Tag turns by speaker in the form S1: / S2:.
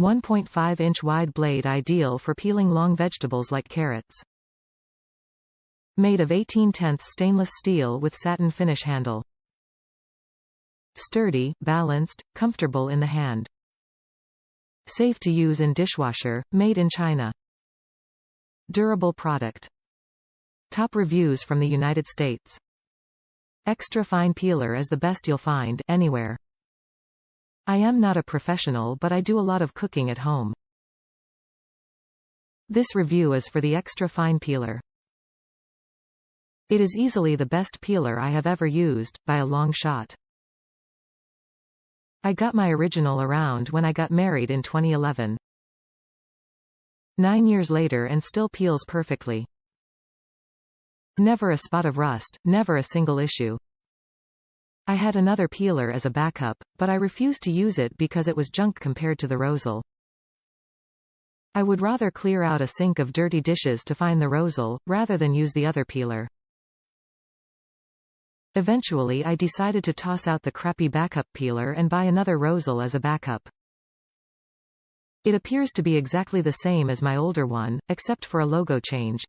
S1: 1.5-inch wide blade ideal for peeling long vegetables like carrots. Made of 18/10 stainless steel with satin finish handle. Sturdy, balanced, comfortable in the hand. Safe to use in dishwasher, made in China. Durable product. Top reviews from the United States. Extra fine peeler is the best you'll find anywhere. I am not a professional, but I do a lot of cooking at home. This review is for the extra fine peeler. It is easily the best peeler I have ever used, by a long shot. I got my original around when I got married in 2011. 9 years later and still peels perfectly. Never a spot of rust, never a single issue. I had another peeler as a backup, but I refused to use it because it was junk compared to the Rosle. I would rather clear out a sink of dirty dishes to find the Rosle, rather than use the other peeler. Eventually I decided to toss out the crappy backup peeler and buy another Rosle as a backup. It appears to be exactly the same as my older one, except for a logo change.